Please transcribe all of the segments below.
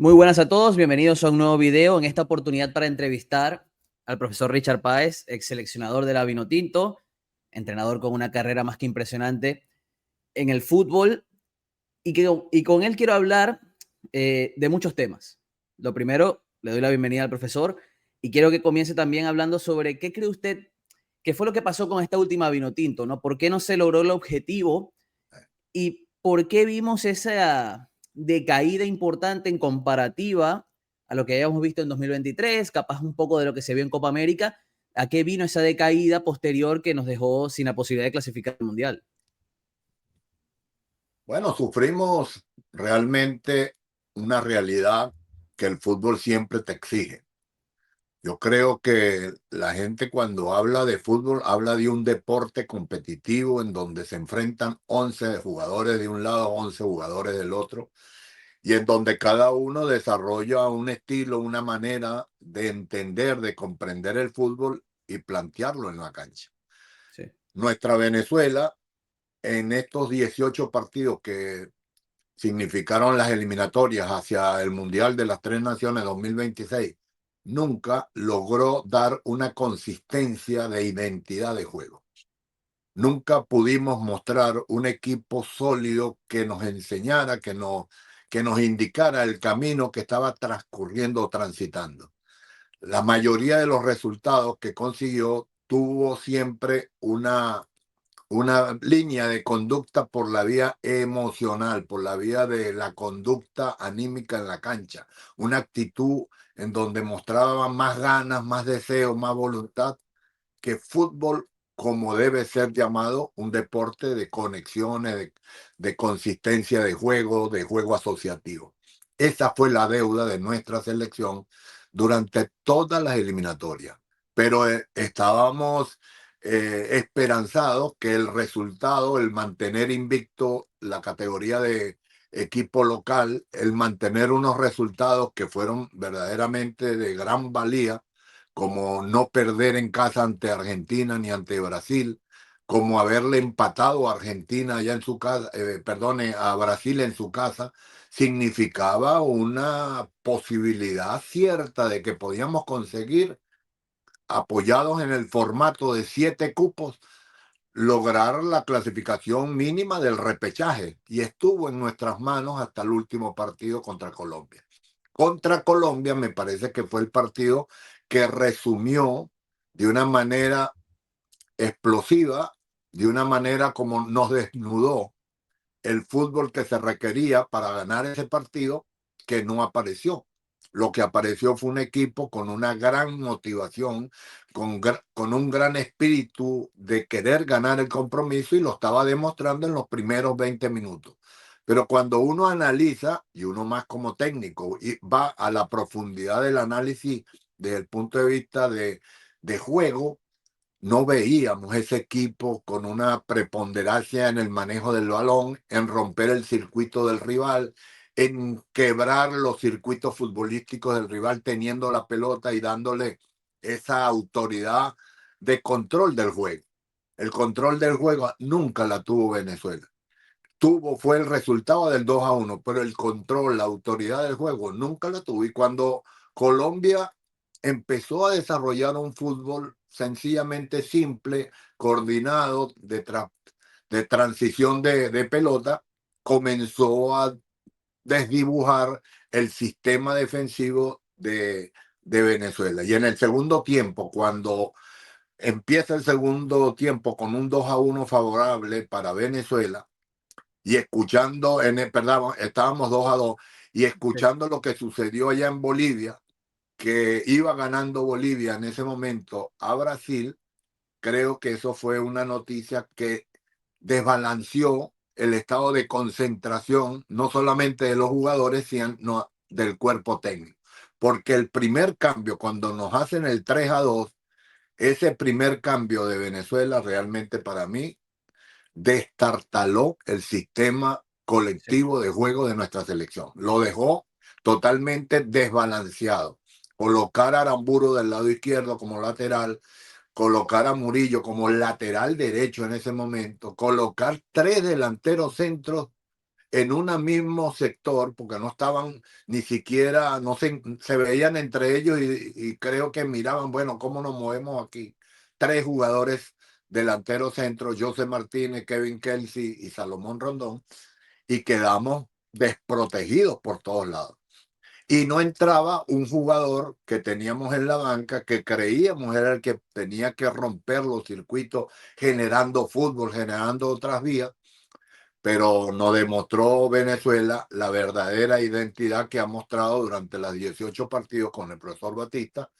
Muy buenas a todos, bienvenidos a un nuevo video. En esta oportunidad para entrevistar al profesor Richard Páez, ex seleccionador de la Vinotinto, entrenador con una carrera más que impresionante en el fútbol. Y con él quiero hablar de muchos temas. Lo primero, le doy la bienvenida al profesor y quiero que comience también hablando sobre qué cree usted que fue lo que pasó con esta última Vinotinto, ¿no? ¿Por qué no se logró el objetivo y por qué vimos esa decaída importante en comparativa a lo que habíamos visto en 2023, capaz un poco de lo que se vio en Copa América? ¿A qué vino esa decaída posterior que nos dejó sin la posibilidad de clasificar al Mundial? Bueno, sufrimos realmente una realidad que el fútbol siempre te exige. Yo creo que la gente cuando habla de fútbol habla de un deporte competitivo en donde se enfrentan 11 jugadores de un lado, 11 jugadores del otro, y en donde cada uno desarrolla un estilo, una manera de entender, de comprender el fútbol y plantearlo en la cancha. Sí. Nuestra Venezuela, en estos 18 partidos que significaron las eliminatorias hacia el Mundial de las Tres Naciones 2026, nunca logró dar una consistencia de identidad de juego. Nunca pudimos mostrar un equipo sólido que nos enseñara, que nos indicara el camino que estaba transcurriendo o transitando. La mayoría de los resultados que consiguió tuvo siempre una línea de conducta por la vía emocional, por la vía de la conducta anímica en la cancha, una actitud en donde mostraba más ganas, más deseo, más voluntad que fútbol como debe ser llamado un deporte de conexiones, de consistencia de juego asociativo. Esa fue la deuda de nuestra selección durante todas las eliminatorias, pero estábamos esperanzados que el resultado, el mantener invicto la categoría de equipo local, el mantener unos resultados que fueron verdaderamente de gran valía, como no perder en casa ante Argentina ni ante Brasil, como haberle empatado a Argentina allá en su casa, perdone, a Brasil en su casa, significaba una posibilidad cierta de que podíamos conseguir, apoyados en el formato de 7 cupos, lograr la clasificación mínima del repechaje. Y estuvo en nuestras manos hasta el último partido contra Colombia. Contra Colombia me parece que fue el partido que resumió de una manera explosiva, de una manera como nos desnudó el fútbol que se requería para ganar ese partido, que no apareció. Lo que apareció fue un equipo con una gran motivación, con un gran espíritu de querer ganar el compromiso, y lo estaba demostrando en los primeros 20 minutos. Pero cuando uno analiza, y uno más como técnico, y va a la profundidad del análisis desde el punto de vista de juego, no veíamos ese equipo con una preponderancia en el manejo del balón, en romper el circuito del rival, en quebrar los circuitos futbolísticos del rival teniendo la pelota y dándole esa autoridad de control del juego. El control del juego nunca la tuvo Venezuela. Fue el resultado del 2-1, pero el control, la autoridad del juego nunca la tuvo. Y cuando Colombia empezó a desarrollar un fútbol sencillamente simple, coordinado, de transición de pelota, comenzó a desdibujar el sistema defensivo de Venezuela. Y en el segundo tiempo, cuando empieza el segundo tiempo con un 2-1 favorable para Venezuela, y escuchando, perdón, estábamos 2-2, y escuchando lo que sucedió allá en Bolivia, que iba ganando Bolivia en ese momento a Brasil, creo que eso fue una noticia que desbalanceó el estado de concentración, no solamente de los jugadores, sino del cuerpo técnico. Porque el primer cambio, cuando nos hacen el 3-2, ese primer cambio de Venezuela realmente para mí destartaló el sistema Sí. colectivo de juego de nuestra selección. Lo dejó totalmente desbalanceado. Colocar a Aramburu del lado izquierdo como lateral, colocar a Murillo como lateral derecho en ese momento, colocar 3 delanteros centros en un mismo sector, porque no estaban ni siquiera, no se veían entre ellos y creo que miraban, bueno, ¿cómo nos movemos aquí? Tres jugadores delanteros centros, José Martínez, Kevin Kelsey y Salomón Rondón, y quedamos desprotegidos por todos lados. Y no entraba un jugador que teníamos en la banca que creíamos era el que tenía que romper los circuitos generando fútbol, generando otras vías, pero nos demostró Venezuela la verdadera identidad que ha mostrado durante las 18 partidos con el profesor Batista,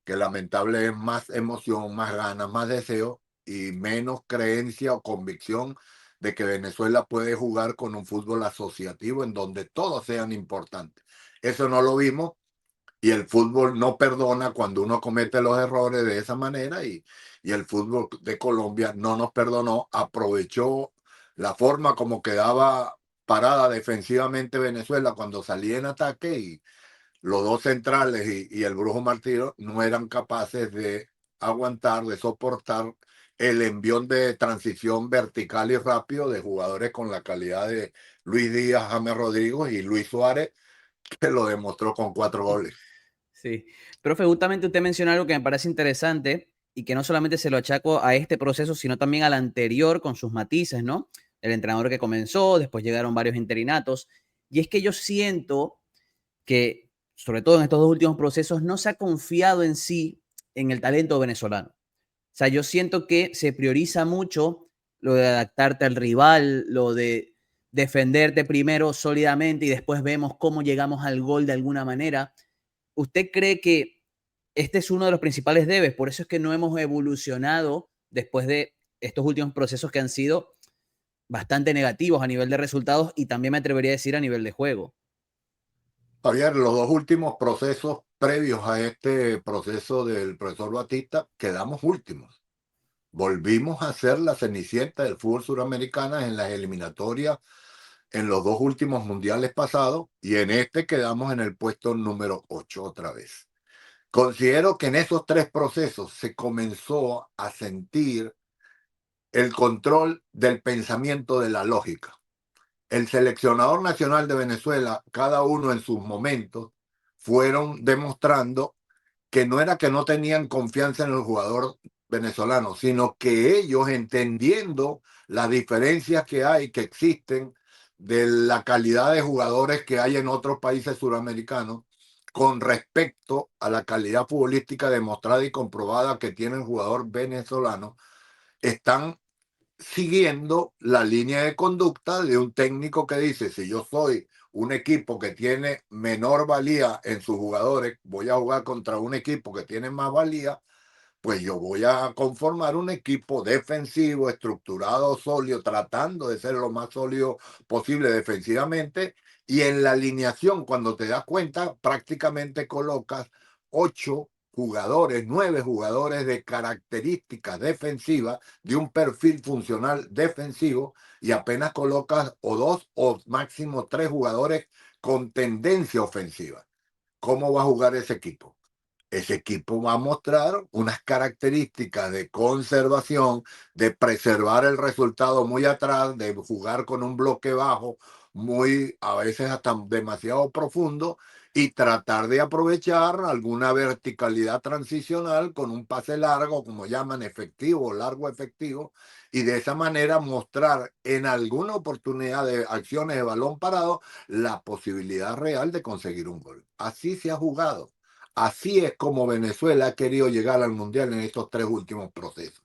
que lamentable es más emoción, más ganas, más deseo y menos creencia o convicción de que Venezuela puede jugar con un fútbol asociativo en donde todos sean importantes. Eso no lo vimos y el fútbol no perdona cuando uno comete los errores de esa manera y el fútbol de Colombia no nos perdonó, aprovechó la forma como quedaba parada defensivamente Venezuela cuando salía en ataque y los dos centrales y el Brujo Martiro no eran capaces de aguantar, de soportar el envión de transición vertical y rápido de jugadores con la calidad de Luis Díaz, James Rodríguez y Luis Suárez, que lo demostró con 4 goles. Sí, profe, justamente usted menciona algo que me parece interesante y que no solamente se lo achaco a este proceso, sino también al anterior con sus matices, ¿no? El entrenador que comenzó, después llegaron varios interinatos, y es que yo siento que, sobre todo en estos dos últimos procesos, no se ha confiado en sí en el talento venezolano. O sea, yo siento que se prioriza mucho lo de adaptarte al rival, lo de defenderte primero sólidamente y después vemos cómo llegamos al gol de alguna manera. ¿Usted cree que este es uno de los principales debes? Por eso es que no hemos evolucionado después de estos últimos procesos que han sido bastante negativos a nivel de resultados y también me atrevería a decir a nivel de juego. Javier, los dos últimos procesos previos a este proceso del profesor Batista, quedamos últimos. Volvimos a ser la cenicienta del fútbol suramericano en las eliminatorias en los dos últimos mundiales pasados y en este quedamos en el puesto número 8 otra vez. Considero que en esos tres procesos se comenzó a sentir el control del pensamiento de la lógica. El seleccionador nacional de Venezuela, cada uno en sus momentos, fueron demostrando que no era que no tenían confianza en el jugador venezolano, sino que ellos, entendiendo las diferencias que hay, que existen, de la calidad de jugadores que hay en otros países suramericanos, con respecto a la calidad futbolística demostrada y comprobada que tiene el jugador venezolano, están siguiendo la línea de conducta de un técnico que dice, si yo soy un equipo que tiene menor valía en sus jugadores, voy a jugar contra un equipo que tiene más valía, pues yo voy a conformar un equipo defensivo, estructurado, sólido, tratando de ser lo más sólido posible defensivamente. Y en la alineación, cuando te das cuenta, prácticamente colocas 8 jugadores, 9 jugadores de características defensivas, de un perfil funcional defensivo, y apenas colocas o dos o máximo 3 jugadores con tendencia ofensiva. ¿Cómo va a jugar ese equipo? Ese equipo va a mostrar unas características de conservación, de preservar el resultado muy atrás, de jugar con un bloque bajo, muy a veces hasta demasiado profundo, y tratar de aprovechar alguna verticalidad transicional con un pase largo, como llaman efectivo, largo efectivo, y de esa manera mostrar en alguna oportunidad de acciones de balón parado la posibilidad real de conseguir un gol. Así se ha jugado. Así es como Venezuela ha querido llegar al Mundial en estos tres últimos procesos.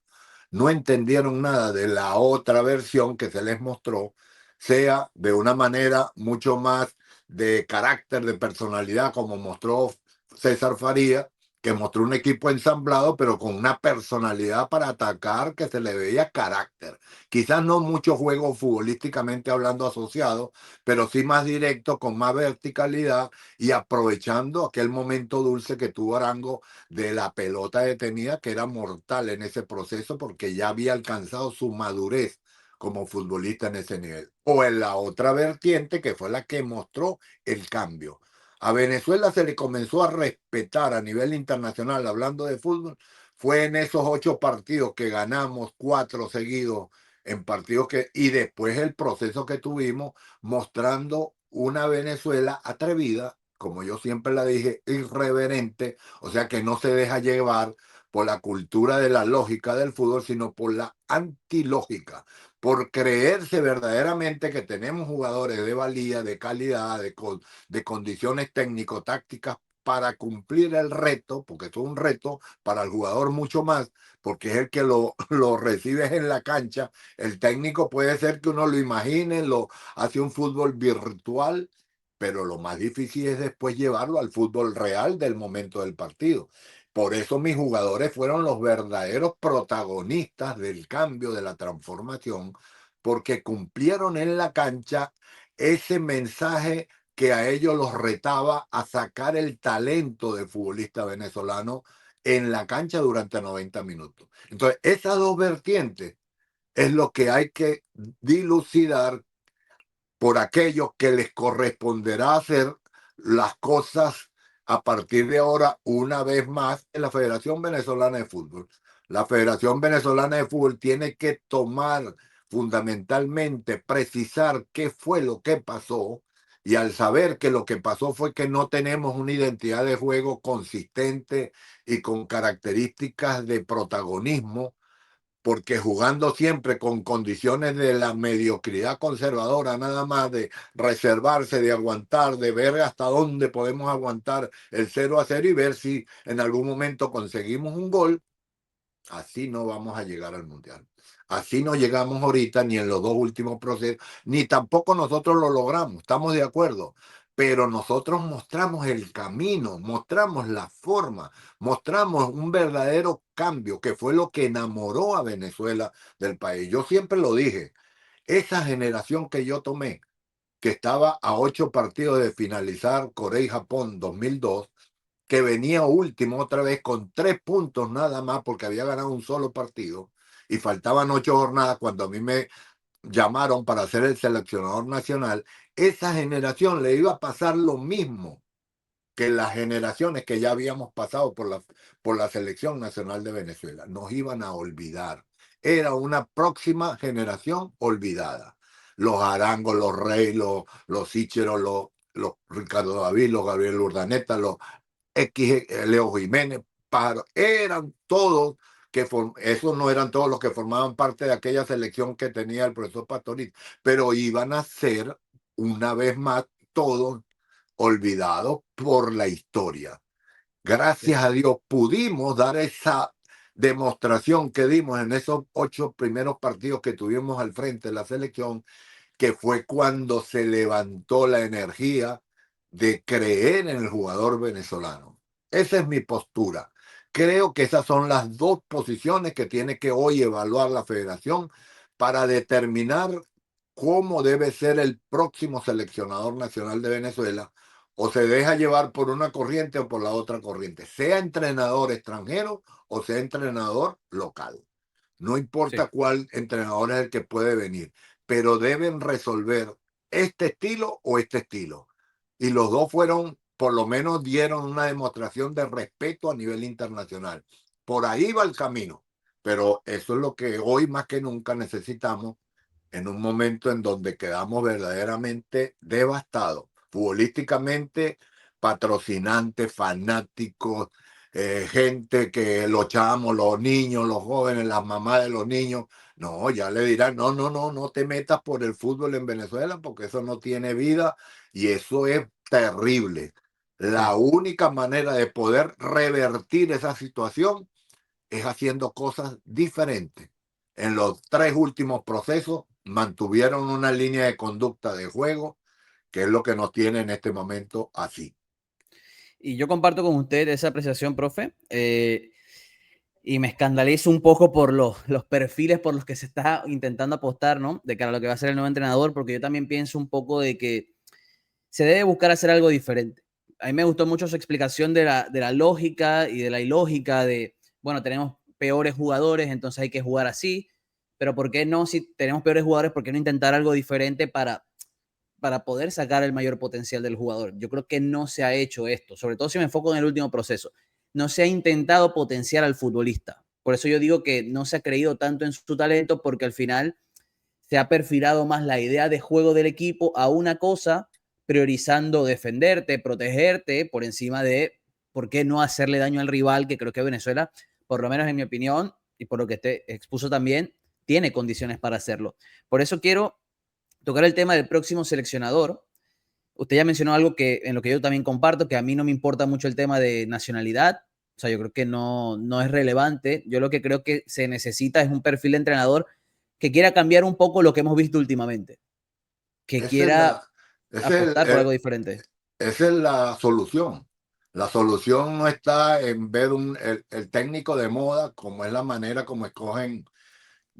No entendieron nada de la otra versión que se les mostró, sea de una manera mucho más de carácter, de personalidad, como mostró César Faría, que mostró un equipo ensamblado, pero con una personalidad para atacar que se le veía carácter. Quizás no mucho juego futbolísticamente hablando asociado, pero sí más directo, con más verticalidad y aprovechando aquel momento dulce que tuvo Arango de la pelota detenida, que era mortal en ese proceso porque ya había alcanzado su madurez como futbolista en ese nivel. O en la otra vertiente, que fue la que mostró el cambio. A Venezuela se le comenzó a respetar a nivel internacional, hablando de fútbol, fue en esos 8 partidos que ganamos 4 seguidos en partidos que, y después el proceso que tuvimos mostrando una Venezuela atrevida, como yo siempre la dije, irreverente, o sea que no se deja llevar por la cultura de la lógica del fútbol, sino por la antilógica, por creerse verdaderamente que tenemos jugadores de valía, de calidad, de condiciones técnico-tácticas para cumplir el reto, porque esto es un reto para el jugador mucho más, porque es el que lo recibes en la cancha. El técnico puede ser que uno lo imagine, lo hace un fútbol virtual, pero lo más difícil es después llevarlo al fútbol real del momento del partido. Por eso mis jugadores fueron los verdaderos protagonistas del cambio, de la transformación, porque cumplieron en la cancha ese mensaje que a ellos los retaba a sacar el talento del futbolista venezolano en la cancha durante 90 minutos. Entonces, esas dos vertientes es lo que hay que dilucidar por aquellos que les corresponderá hacer las cosas a partir de ahora, una vez más, en la Federación Venezolana de Fútbol. La Federación Venezolana de Fútbol tiene que tomar fundamentalmente, precisar qué fue lo que pasó, y al saber que lo que pasó fue que no tenemos una identidad de juego consistente y con características de protagonismo, porque jugando siempre con condiciones de la mediocridad conservadora, nada más de reservarse, de aguantar, de ver hasta dónde podemos aguantar el 0-0 y ver si en algún momento conseguimos un gol, así no vamos a llegar al Mundial. Así no llegamos ahorita ni en los dos últimos procesos, ni tampoco nosotros lo logramos, estamos de acuerdo. Pero nosotros mostramos el camino, mostramos la forma, mostramos un verdadero cambio que fue lo que enamoró a Venezuela del país. Yo siempre lo dije, esa generación que yo tomé, que estaba a 8 partidos de finalizar Corea y Japón 2002, que venía último otra vez con 3 puntos nada más porque había ganado un solo partido y faltaban 8 jornadas cuando a mí me llamaron para ser el seleccionador nacional. Esa generación le iba a pasar lo mismo que las generaciones que ya habíamos pasado por la selección nacional de Venezuela. Nos iban a olvidar. Era una próxima generación olvidada. Los Arangos, los Rey, los Sicheros, los Ricardo David, los Gabriel Urdaneta, los Leo Jiménez, Paro, eran todos esos no eran todos los que formaban parte de aquella selección que tenía el profesor Pastorito, pero iban a ser una vez más todos olvidados por la historia. Sí. Gracias a Dios pudimos dar esa demostración que dimos en esos 8 primeros partidos que tuvimos al frente de la selección, que fue cuando se levantó la energía de creer en el jugador venezolano. Esa es mi postura. Creo que esas son las dos posiciones que tiene que hoy evaluar la federación para determinar cómo debe ser el próximo seleccionador nacional de Venezuela, o se deja llevar por una corriente o por la otra corriente, sea entrenador extranjero o sea entrenador local. No importa Sí. cuál entrenador es el que puede venir, pero deben resolver este estilo o este estilo. Y los dos fueron, por lo menos dieron una demostración de respeto a nivel internacional. Por ahí va el camino, pero eso es lo que hoy más que nunca necesitamos en un momento en donde quedamos verdaderamente devastados, futbolísticamente, patrocinantes, fanáticos, gente que lo echamos, los niños, los jóvenes, las mamás de los niños, no, ya le dirán, no, no, no, no te metas por el fútbol en Venezuela porque eso no tiene vida y eso es terrible. Sí. La única manera de poder revertir esa situación es haciendo cosas diferentes. En los 3 últimos procesos mantuvieron una línea de conducta de juego que es lo que nos tiene en este momento así. Y yo comparto con usted esa apreciación, profe, y me escandalizo un poco por los perfiles por los que se está intentando apostar, ¿no? De cara a lo que va a ser el nuevo entrenador, porque yo también pienso un poco de que se debe buscar hacer algo diferente. A mí me gustó mucho su explicación de la lógica y de la ilógica de, bueno, tenemos peores jugadores, entonces hay que jugar así, pero ¿por qué no, si tenemos peores jugadores, por qué no intentar algo diferente para poder sacar el mayor potencial del jugador? Yo creo que no se ha hecho esto, sobre todo si me enfoco en el último proceso. No se ha intentado potenciar al futbolista. Por eso yo digo que no se ha creído tanto en su talento, porque al final se ha perfilado más la idea de juego del equipo a una cosa, priorizando defenderte, protegerte, por encima de por qué no hacerle daño al rival, que creo que Venezuela, por lo menos en mi opinión, y por lo que te expuso también, tiene condiciones para hacerlo. Por eso quiero tocar el tema del próximo seleccionador. Usted ya mencionó algo que en lo que yo también comparto, que a mí no me importa mucho el tema de nacionalidad. O sea, yo creo que no es relevante. Yo lo que creo que se necesita es un perfil de entrenador que quiera cambiar un poco lo que hemos visto últimamente, que Esa es quiera la, es apostar por algo diferente. esa es la solución. La solución no está en ver el técnico de moda, como es la manera como escogen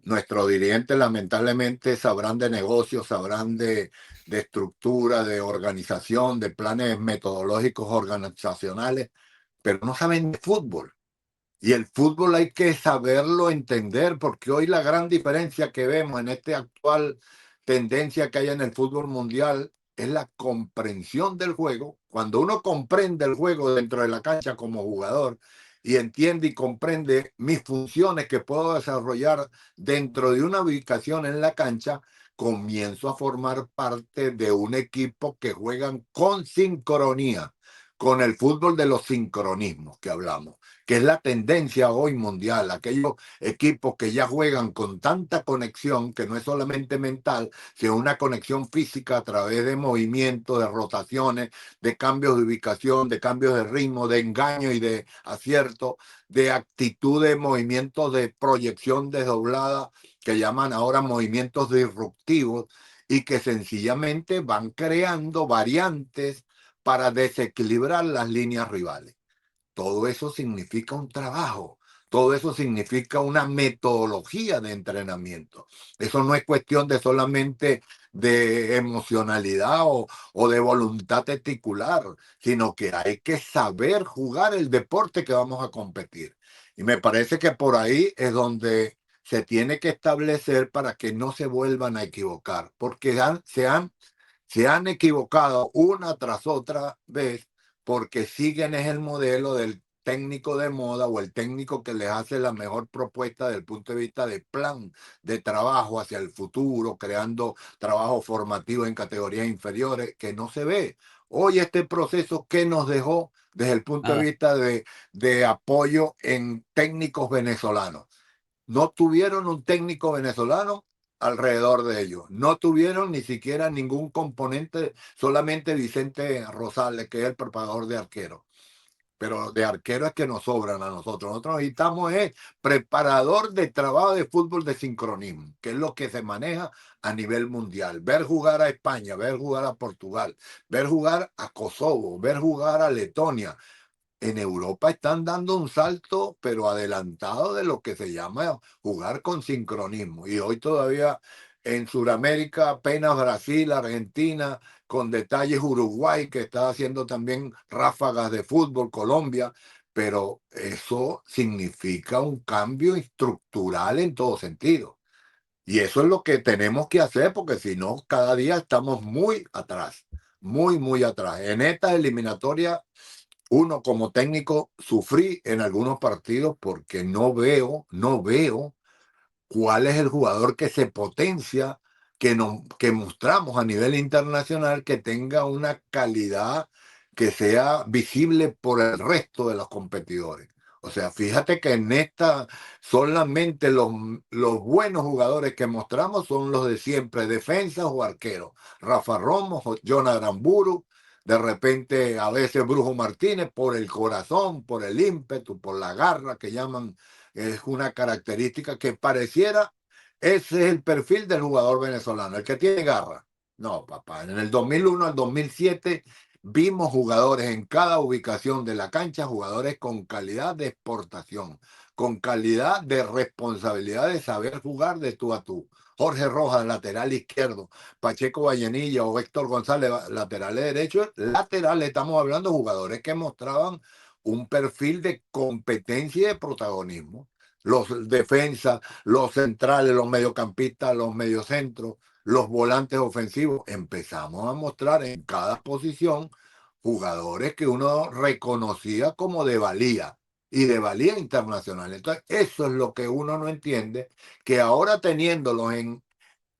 nuestros dirigentes. Lamentablemente sabrán de negocios, sabrán de estructura, de organización, de planes metodológicos organizacionales, pero no saben de fútbol. Y el fútbol hay que saberlo entender, porque hoy la gran diferencia que vemos en esta actual tendencia que hay en el fútbol mundial es la comprensión del juego. Cuando uno comprende el juego dentro de la cancha como jugador y entiende y comprende mis funciones que puedo desarrollar dentro de una ubicación en la cancha, comienzo a formar parte de un equipo que juegan con sincronía, con el fútbol de los sincronismos que hablamos, que es la tendencia hoy mundial, aquellos equipos que ya juegan con tanta conexión, que no es solamente mental, sino una conexión física a través de movimientos, de rotaciones, de cambios de ubicación, de cambios de ritmo, de engaño y de acierto, de actitud de movimientos de proyección desdoblada, que llaman ahora movimientos disruptivos, y que sencillamente van creando variantes para desequilibrar las líneas rivales. Todo eso significa un trabajo, todo eso significa una metodología de entrenamiento. Eso no es cuestión de solamente de emocionalidad o de voluntad testicular, sino que hay que saber jugar el deporte que vamos a competir. Y me parece que por ahí es donde se tiene que establecer para que no se vuelvan a equivocar, porque se han equivocado una tras otra vez porque siguen es el modelo del técnico de moda o el técnico que les hace la mejor propuesta desde el punto de vista de plan de trabajo hacia el futuro, creando trabajo formativo en categorías inferiores que no se ve. Hoy este proceso que nos dejó desde el punto de Nada. vista de apoyo en técnicos venezolanos. No tuvieron un técnico venezolano alrededor de ellos. No tuvieron ni siquiera ningún componente, solamente Vicente Rosales, que es el preparador de arqueros. Pero de arquero es que nos sobran a nosotros. Nosotros necesitamos es preparador de trabajo de fútbol de sincronismo, que es lo que se maneja a nivel mundial. Ver jugar a España, ver jugar a Portugal, ver jugar a Kosovo, ver jugar a Letonia. En Europa están dando un salto, pero adelantado de lo que se llama jugar con sincronismo. Y hoy todavía en Sudamérica, apenas Brasil, Argentina, con detalles Uruguay, que está haciendo también ráfagas de fútbol, Colombia, pero eso significa un cambio estructural en todo sentido. Y eso es lo que tenemos que hacer, porque si no, cada día estamos muy atrás, muy, muy atrás. En esta eliminatoria uno como técnico sufrí en algunos partidos porque no veo cuál es el jugador que se potencia, que mostramos a nivel internacional, que tenga una calidad que sea visible por el resto de los competidores. O sea, fíjate que en esta solamente los buenos jugadores que mostramos son los de siempre, defensas o arqueros. Rafa Romo, John Aramburu, de repente a veces Brujo Martínez, por el corazón, por el ímpetu, por la garra que llaman, es una característica que pareciera, ese es el perfil del jugador venezolano, el que tiene garra. No, papá, en el 2001 al 2007 vimos jugadores en cada ubicación de la cancha, jugadores con calidad de exportación, con calidad de responsabilidad de saber jugar de tú a tú. Jorge Rojas, lateral izquierdo, Pacheco Vallenilla o Héctor González, lateral derecho. Lateral, estamos hablando de jugadores que mostraban un perfil de competencia y de protagonismo. Los defensas, los centrales, los mediocampistas, los mediocentros, los volantes ofensivos, empezamos a mostrar en cada posición jugadores que uno reconocía como de valía y de valía internacional. Entonces, eso es lo que uno no entiende, que ahora teniéndolos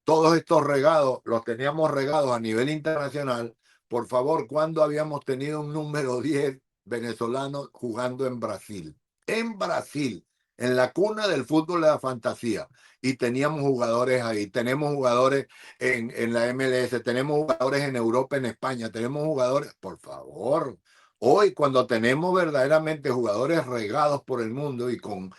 todos estos regados los teníamos regados a nivel internacional. Por favor, ¿cuándo habíamos tenido un número 10 venezolano jugando en Brasil? En Brasil, en la cuna del fútbol de la fantasía. Y teníamos jugadores ahí, tenemos jugadores en la MLS, tenemos jugadores en Europa, en España, tenemos jugadores, por favor. Hoy, cuando tenemos verdaderamente jugadores regados por el mundo y con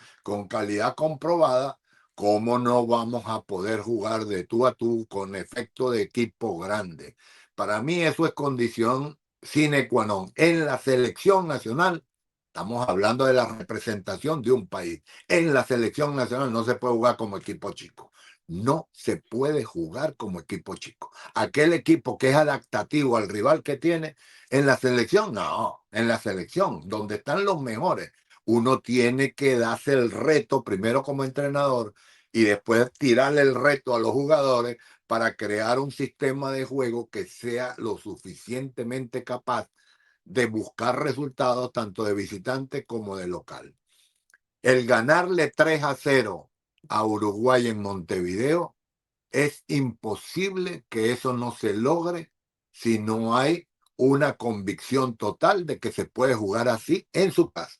calidad comprobada, ¿cómo no vamos a poder jugar de tú a tú con efecto de equipo grande? Para mí eso es condición sine qua non. En la selección nacional, estamos hablando de la representación de un país. En la selección nacional no se puede jugar como equipo chico. No se puede jugar como equipo chico. Aquel equipo que es adaptativo al rival que tiene, en la selección, no. En la selección, donde están los mejores, uno tiene que darse el reto primero como entrenador y después tirarle el reto a los jugadores para crear un sistema de juego que sea lo suficientemente capaz de buscar resultados tanto de visitante como de local. El ganarle 3-0 a Uruguay en Montevideo, es imposible que eso no se logre si no hay una convicción total de que se puede jugar así en su casa.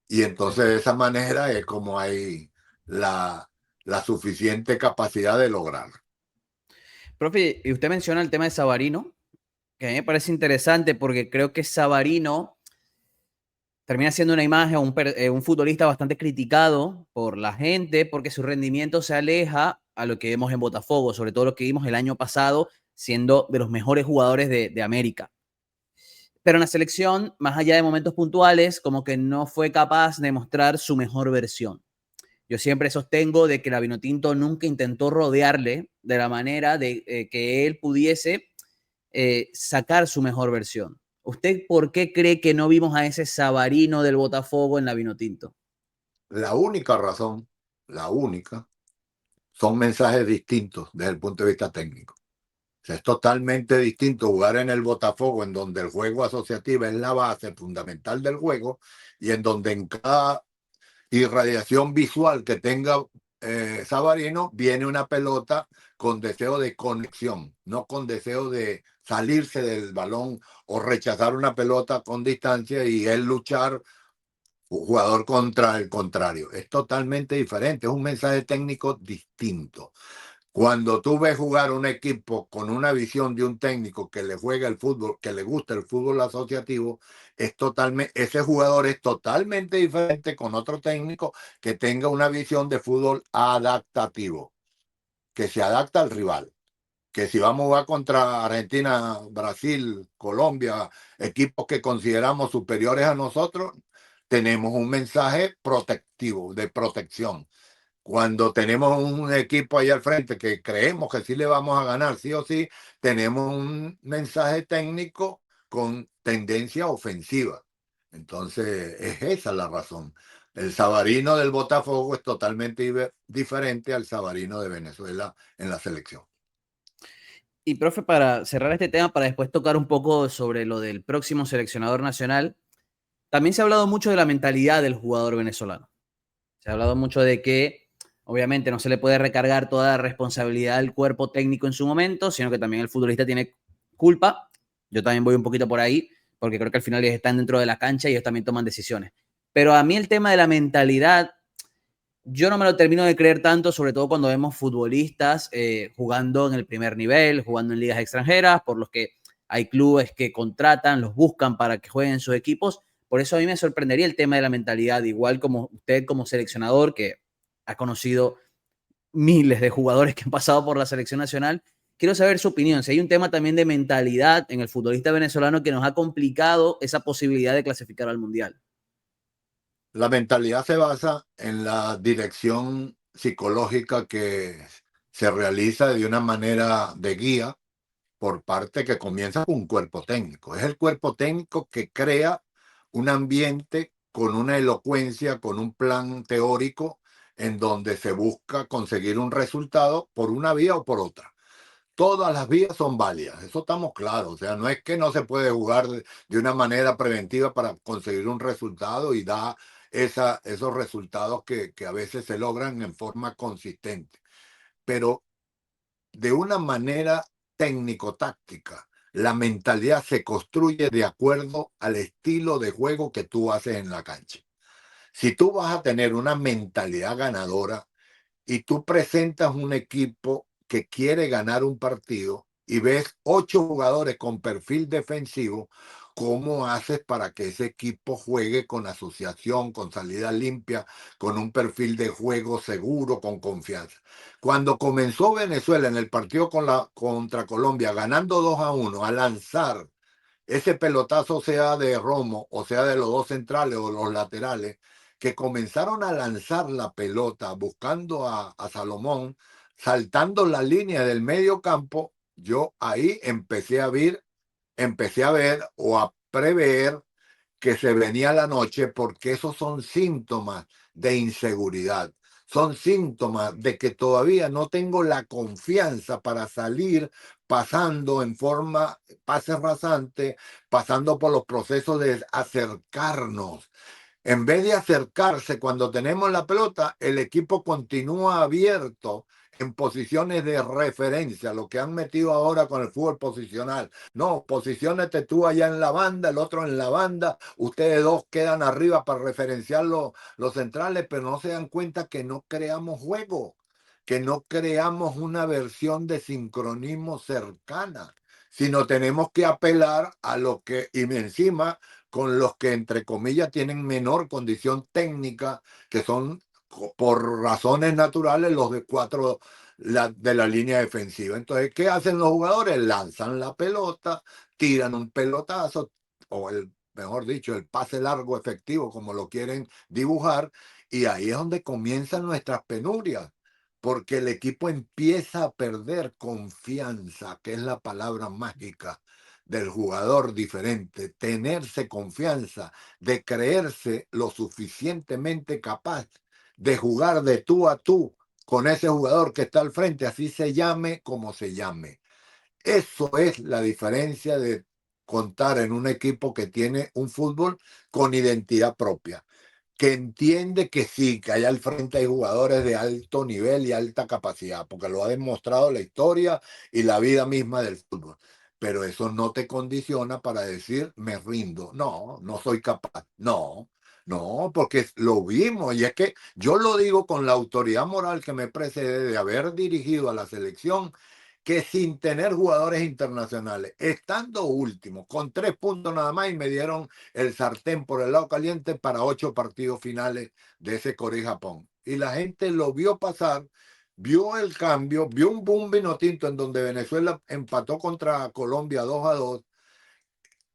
Y Sí. entonces de esa manera es como hay la, la suficiente capacidad de lograr. Profe, y usted menciona el tema de Savarino, que a mí me parece interesante porque creo que Savarino termina siendo una imagen, un futbolista bastante criticado por la gente porque su rendimiento se aleja a lo que vemos en Botafogo, sobre todo lo que vimos el año pasado, siendo de los mejores jugadores de América. Pero en la selección, más allá de momentos puntuales, como que no fue capaz de mostrar su mejor versión. Yo siempre sostengo de que la Vinotinto nunca intentó rodearle de la manera de que él pudiese sacar su mejor versión. ¿Usted por qué cree que no vimos a ese Savarino del Botafogo en la Vinotinto? La única razón, la única, son mensajes distintos desde el punto de vista técnico. O sea, es totalmente distinto jugar en el Botafogo, en donde el juego asociativo es la base fundamental del juego, y en donde en cada irradiación visual que tenga Savarino viene una pelota con deseo de conexión, no con deseo de salirse del balón o rechazar una pelota con distancia y él luchar un jugador contra el contrario. Es totalmente diferente, es un mensaje técnico distinto. Cuando tú ves jugar un equipo con una visión de un técnico que le juega el fútbol, que le gusta el fútbol asociativo, es totalmente, ese jugador es totalmente diferente con otro técnico que tenga una visión de fútbol adaptativo, que se adapta al rival. Que si vamos a jugar contra Argentina, Brasil, Colombia, equipos que consideramos superiores a nosotros, tenemos un mensaje protectivo, de protección. Cuando tenemos un equipo ahí al frente que creemos que sí le vamos a ganar, sí o sí, tenemos un mensaje técnico con tendencia ofensiva. Entonces, es esa la razón. El Savarino del Botafogo es totalmente diferente al Savarino de Venezuela en la selección. Y profe, para cerrar este tema, para después tocar un poco sobre lo del próximo seleccionador nacional, también se ha hablado mucho de la mentalidad del jugador venezolano. Se ha hablado mucho de que obviamente no se le puede recargar toda la responsabilidad del cuerpo técnico en su momento, sino que también el futbolista tiene culpa. Yo también voy un poquito por ahí, porque creo que al final ellos están dentro de la cancha y ellos también toman decisiones. Pero a mí el tema de la mentalidad, yo no me lo termino de creer tanto, sobre todo cuando vemos futbolistas jugando en el primer nivel, jugando en ligas extranjeras, por los que hay clubes que contratan, los buscan para que jueguen en sus equipos. Por eso a mí me sorprendería el tema de la mentalidad, igual como usted como seleccionador que ha conocido miles de jugadores que han pasado por la selección nacional. Quiero saber su opinión, si hay un tema también de mentalidad en el futbolista venezolano que nos ha complicado esa posibilidad de clasificar al Mundial. La mentalidad se basa en la dirección psicológica que se realiza de una manera de guía por parte que comienza con un cuerpo técnico. Es el cuerpo técnico que crea un ambiente con una elocuencia, con un plan teórico en donde se busca conseguir un resultado por una vía o por otra. Todas las vías son válidas, eso estamos claros. O sea, no es que no se puede jugar de una manera preventiva para conseguir un resultado y da esos resultados que a veces se logran en forma consistente. Pero de una manera técnico-táctica. La mentalidad se construye de acuerdo al estilo de juego que tú haces en la cancha. Si tú vas a tener una mentalidad ganadora, y tú presentas un equipo que quiere ganar un partido y ves 8 jugadores con perfil defensivo, ¿cómo haces para que ese equipo juegue con asociación, con salida limpia, con un perfil de juego seguro, con confianza? Cuando comenzó Venezuela en el partido contra Colombia, ganando 2-1, a lanzar ese pelotazo, sea de Romo o sea de los dos centrales o los laterales, que comenzaron a lanzar la pelota buscando a Salomón, saltando la línea del medio campo, yo ahí empecé a ver o a prever que se venía la noche, porque esos son síntomas de inseguridad. Son síntomas de que todavía no tengo la confianza para salir pasando en forma, pase rasante, pasando por los procesos de acercarnos. En vez de acercarse cuando tenemos la pelota, el equipo continúa abierto en posiciones de referencia, lo que han metido ahora con el fútbol posicional. No, posiciónate tú allá en la banda, el otro en la banda, ustedes dos quedan arriba para referenciar los centrales, pero no se dan cuenta que no creamos juego, que no creamos una versión de sincronismo cercana, sino tenemos que apelar a lo que, y encima, con los que entre comillas tienen menor condición técnica, que son por razones naturales los de cuatro de la línea defensiva. Entonces, ¿qué hacen los jugadores? Lanzan la pelota, tiran un pelotazo, o mejor dicho, el pase largo efectivo, como lo quieren dibujar, y ahí es donde comienzan nuestras penurias, porque el equipo empieza a perder confianza, que es la palabra mágica del jugador diferente, tenerse confianza, de creerse lo suficientemente capaz de jugar de tú a tú con ese jugador que está al frente, así se llame como se llame. Eso es la diferencia de contar en un equipo que tiene un fútbol con identidad propia, que entiende que sí, que allá al frente hay jugadores de alto nivel y alta capacidad, porque lo ha demostrado la historia y la vida misma del fútbol. Pero eso no te condiciona para decir, me rindo. No, no soy capaz. No, no, porque lo vimos. Y es que yo lo digo con la autoridad moral que me precede de haber dirigido a la selección, que sin tener jugadores internacionales, estando último, con 3 puntos nada más, y me dieron el sartén por el lado caliente para 8 partidos finales de ese Corea-Japón. Y la gente lo vio pasar, vio el cambio, vio un boom vino tinto en donde Venezuela empató contra Colombia 2-2,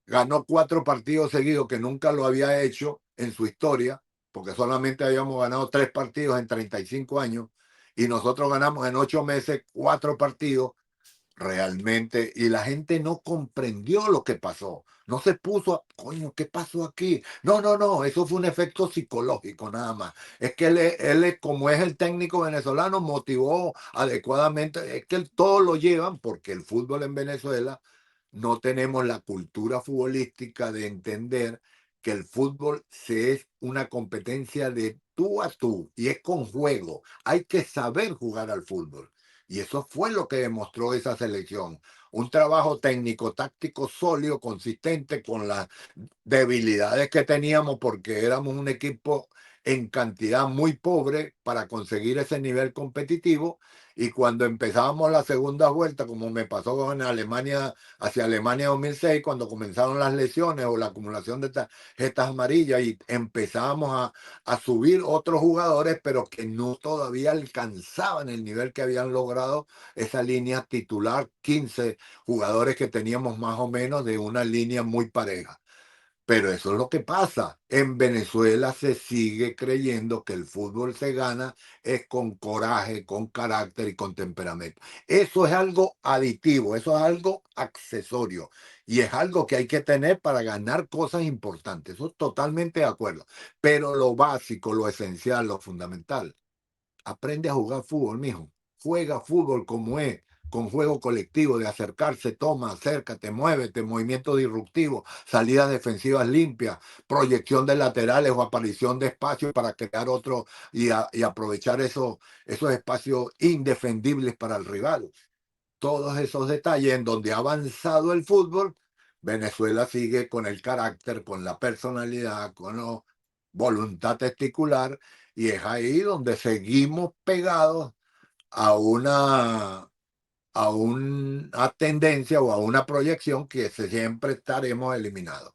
ganó 4 partidos seguidos que nunca lo había hecho en su historia, porque solamente habíamos ganado 3 partidos en 35 años, y nosotros ganamos en 8 meses 4 partidos realmente, y la gente no comprendió lo que pasó. No se puso, coño, ¿qué pasó aquí? No, no, no, eso fue un efecto psicológico nada más. Es que como es el técnico venezolano, motivó adecuadamente. Es que todo lo llevan porque el fútbol en Venezuela no tenemos la cultura futbolística de entender que el fútbol es una competencia de tú a tú y es con juego. Hay que saber jugar al fútbol. Y eso fue lo que demostró esa selección. Un trabajo técnico, táctico sólido, consistente, con las debilidades que teníamos, porque éramos un equipo en cantidad muy pobre para conseguir ese nivel competitivo. Y cuando empezábamos la segunda vuelta, como me pasó con Alemania, hacia Alemania 2006, cuando comenzaron las lesiones o la acumulación de tarjetas amarillas, y empezábamos a subir otros jugadores, pero que no todavía alcanzaban el nivel que habían logrado esa línea titular, 15 jugadores que teníamos más o menos de una línea muy pareja. Pero eso es lo que pasa. En Venezuela se sigue creyendo que el fútbol se gana es con coraje, con carácter y con temperamento. Eso es algo aditivo, eso es algo accesorio, y es algo que hay que tener para ganar cosas importantes. Eso totalmente de acuerdo. Pero lo básico, lo esencial, lo fundamental, aprende a jugar fútbol, mijo. Juega fútbol como es, con juego colectivo, de acercarse, toma, acércate, muévete, movimiento disruptivo, salidas defensivas limpias, proyección de laterales o aparición de espacios para crear otro, y aprovechar esos espacios indefendibles para el rival. todos esos detalles en donde ha avanzado el fútbol, Venezuela sigue con el carácter, con la personalidad, con la voluntad testicular, y es ahí donde seguimos pegados a una tendencia o a una proyección que siempre estaremos eliminados.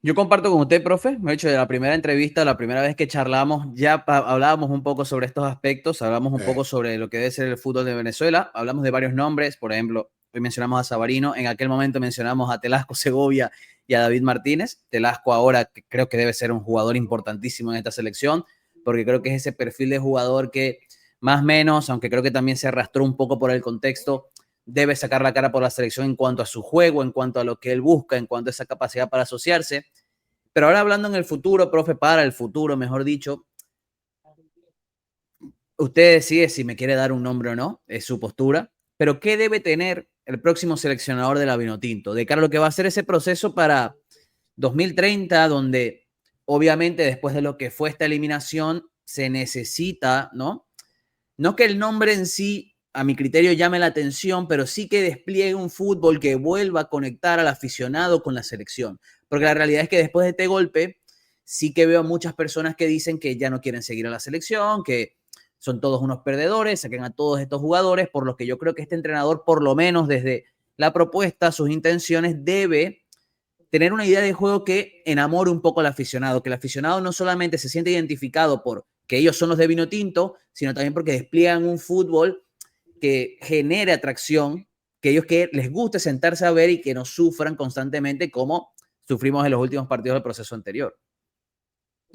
Yo comparto con usted, profe. Me he hecho de la primera entrevista, la primera vez que charlamos, ya hablábamos un poco sobre estos aspectos, hablamos un poco Eh, sobre lo que debe ser el fútbol de Venezuela, hablamos de varios nombres, por ejemplo, hoy mencionamos a Sabarino, en aquel momento mencionamos a Telasco Segovia y a David Martínez. Telasco ahora creo que debe ser un jugador importantísimo en esta selección, porque creo que es ese perfil de jugador que más o menos, aunque creo que también se arrastró un poco por el contexto, debe sacar la cara por la selección en cuanto a su juego, en cuanto a lo que él busca, en cuanto a esa capacidad para asociarse. Pero ahora hablando en el futuro, profe, para el futuro, mejor dicho, usted decide si me quiere dar un nombre o no, es su postura, pero ¿qué debe tener el próximo seleccionador de la Vinotinto de cara a lo que va a ser ese proceso para 2030, donde obviamente después de lo que fue esta eliminación se necesita, ¿no? No que el nombre en sí, a mi criterio, llame la atención, pero sí que despliegue un fútbol que vuelva a conectar al aficionado con la selección. Porque la realidad es que después de este golpe, sí que veo a muchas personas que dicen que ya no quieren seguir a la selección, que son todos unos perdedores, saquen a todos estos jugadores, por lo que yo creo que este entrenador, por lo menos desde la propuesta, sus intenciones, debe tener una idea de juego que enamore un poco al aficionado, que el aficionado no solamente se siente identificado por que ellos son los de vino tinto, sino también porque despliegan un fútbol que genere atracción, que ellos que les guste sentarse a ver y que no sufran constantemente como sufrimos en los últimos partidos del proceso anterior.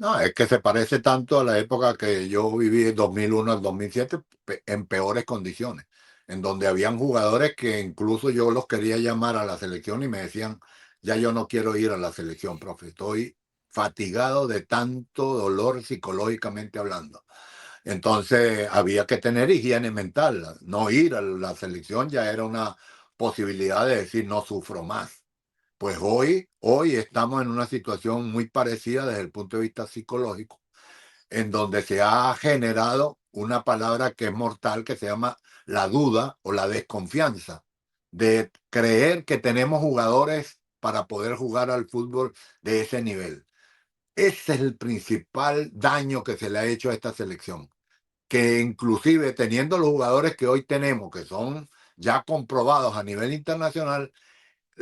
no, es que se parece tanto a la época que yo viví de 2001 al 2007 en peores condiciones, en donde habían jugadores que incluso yo los quería llamar a la selección y me decían, ya yo no quiero ir a la selección, profe, estoy fatigado de tanto dolor psicológicamente hablando. Entonces había que tener higiene mental, no ir a la selección ya era una posibilidad de decir no sufro más. Pues hoy estamos en una situación muy parecida desde el punto de vista psicológico, en donde se ha generado una palabra que es mortal, que se llama la duda o la desconfianza, de creer que tenemos jugadores para poder jugar al fútbol de ese nivel. Ese es el principal daño que se le ha hecho a esta selección, que inclusive teniendo los jugadores que hoy tenemos, que son ya comprobados a nivel internacional,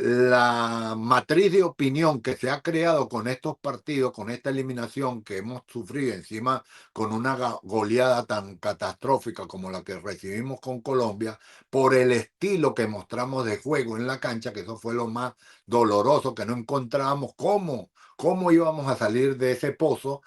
la matriz de opinión que se ha creado con estos partidos, con esta eliminación que hemos sufrido encima con una goleada tan catastrófica como la que recibimos con Colombia, por el estilo que mostramos de juego en la cancha, que eso fue lo más doloroso, que no encontrábamos cómo íbamos a salir de ese pozo,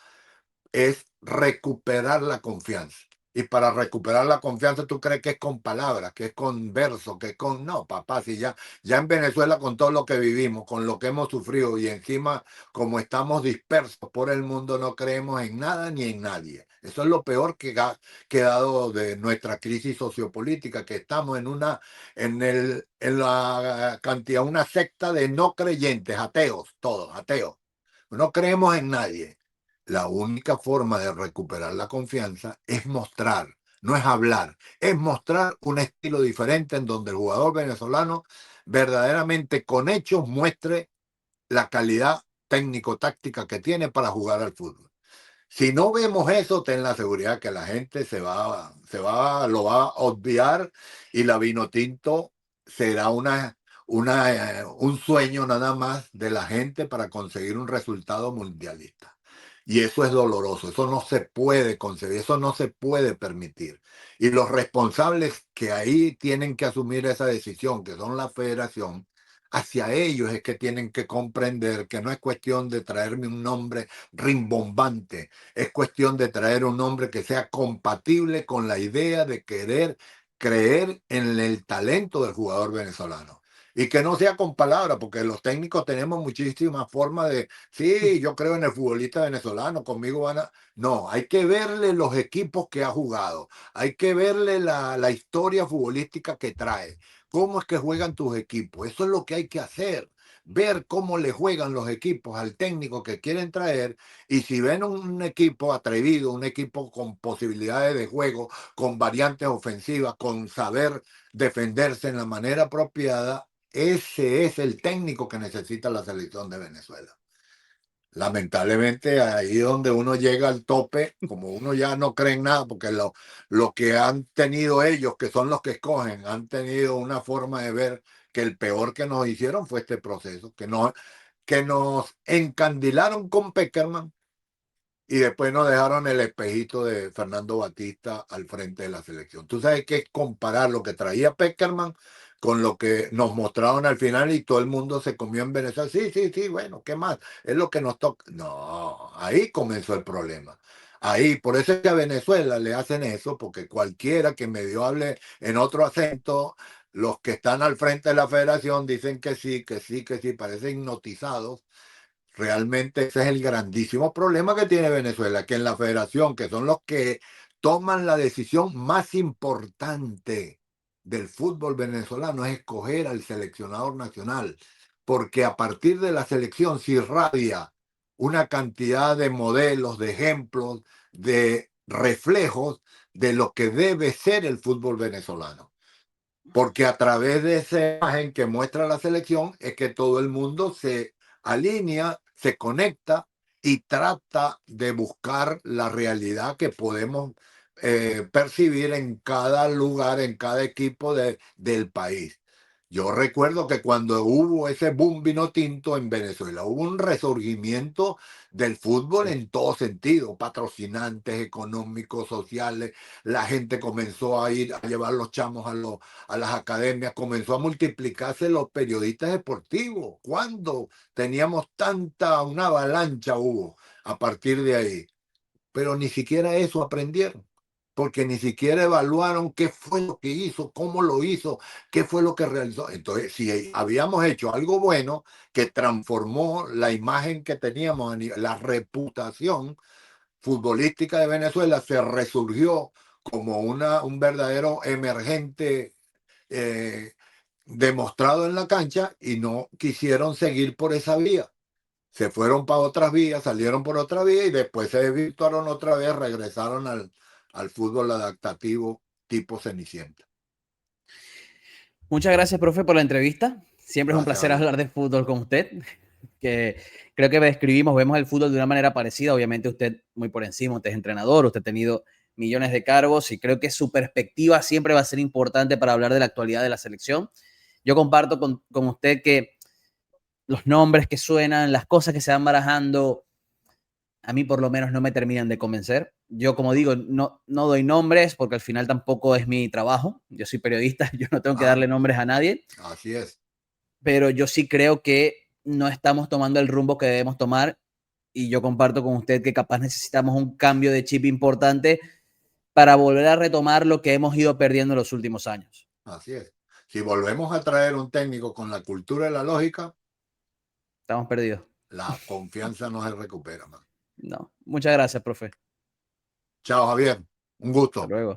es recuperar la confianza. Y para recuperar la confianza, ¿tú crees que es con palabras, que es con versos, que es con... No, papá, si ya en Venezuela con todo lo que vivimos, con lo que hemos sufrido y encima como estamos dispersos por el mundo, no creemos en nada ni en nadie. Eso es lo peor que ha quedado de nuestra crisis sociopolítica, que estamos en la cantidad, una secta de no creyentes, ateos, todos, ateos. No creemos en nadie. La única forma de recuperar la confianza es mostrar, no es hablar, es mostrar un estilo diferente en donde el jugador venezolano verdaderamente con hechos muestre la calidad técnico-táctica que tiene para jugar al fútbol. Si no vemos eso, ten la seguridad que la gente lo va a obviar y la Vinotinto será un sueño nada más de la gente para conseguir un resultado mundialista. Y eso es doloroso, eso no se puede concebir, eso no se puede permitir. Y los responsables que ahí tienen que asumir esa decisión, que son la federación, hacia ellos es que tienen que comprender que no es cuestión de traerme un nombre rimbombante, es cuestión de traer un hombre que sea compatible con la idea de querer creer en el talento del jugador venezolano. Y que no sea con palabras, porque los técnicos tenemos muchísimas formas de, sí, yo creo en el futbolista venezolano, conmigo van a... No, hay que verle los equipos que ha jugado, hay que verle la historia futbolística que trae, cómo es que juegan tus equipos, eso es lo que hay que hacer. ver cómo le juegan los equipos al técnico que quieren traer, y si ven un equipo atrevido, un equipo con posibilidades de juego, con variantes ofensivas, con saber defenderse en la manera apropiada, ese es el técnico que necesita la selección de Venezuela. Lamentablemente, ahí donde uno llega al tope, como uno ya no cree en nada, porque lo que han tenido ellos, que son los que escogen, han tenido una forma de ver que el peor que nos hicieron fue este proceso, que nos encandilaron con Peckerman y después nos dejaron el espejito de Fernando Batista al frente de la selección. Tú sabes que es comparar lo que traía Peckerman con lo que nos mostraron al final y todo el mundo se comió en Venezuela. Sí, sí, sí, bueno, ¿qué más? Es lo que nos toca. No, ahí comenzó el problema. Ahí, por eso es que a Venezuela le hacen eso, porque cualquiera que medio hable en otro acento, los que están al frente de la federación dicen que sí, que sí, que sí, parecen hipnotizados. Realmente ese es el grandísimo problema que tiene Venezuela, que en la federación, que son los que toman la decisión más importante del fútbol venezolano, es escoger al seleccionador nacional, porque a partir de la selección se irradia una cantidad de modelos, de ejemplos, de reflejos de lo que debe ser el fútbol venezolano. Porque a través de esa imagen que muestra la selección es que todo el mundo se alinea, se conecta y trata de buscar la realidad que podemos percibir en cada lugar, en cada equipo del país. Yo recuerdo que cuando hubo ese boom vino tinto en Venezuela, hubo un resurgimiento del fútbol Sí. en todo sentido, patrocinantes económicos, sociales, la gente comenzó a ir a llevar los chamos a las academias, comenzó a multiplicarse los periodistas deportivos. ¿Cuándo teníamos una avalancha hubo a partir de ahí? Pero ni siquiera eso aprendieron, porque ni siquiera evaluaron qué fue lo que hizo, cómo lo hizo, qué fue lo que realizó. Entonces, si habíamos hecho algo bueno que transformó la imagen que teníamos, la reputación futbolística de Venezuela, se resurgió como un verdadero emergente eh, demostrado en la cancha, y no quisieron seguir por esa vía. Se fueron para otras vías, salieron por otra vía y después se desvirtuaron otra vez, regresaron al fútbol adaptativo tipo Cenicienta. Muchas gracias, profe, por la entrevista. Siempre es un Gracias, placer Javier. hablar de fútbol con usted, que creo que describimos, vemos el fútbol de una manera parecida. Obviamente usted muy por encima, usted es entrenador, usted ha tenido millones de cargos y creo que su perspectiva siempre va a ser importante para hablar de la actualidad de la selección. Yo comparto con usted que los nombres que suenan, las cosas que se van barajando, a mí por lo menos no me terminan de convencer. Yo, como digo, no doy nombres porque al final tampoco es mi trabajo. Yo soy periodista, yo no tengo que Ah, darle nombres a nadie, así es. pero yo sí creo que no estamos tomando el rumbo que debemos tomar y yo comparto con usted que capaz necesitamos un cambio de chip importante para volver a retomar lo que hemos ido perdiendo en los últimos años. Así es. Si volvemos a traer un técnico con la cultura y la lógica, Estamos perdidos. la confianza no se recupera, man. No. Muchas gracias, profe. Chao, Javier. Un Hasta gusto. luego.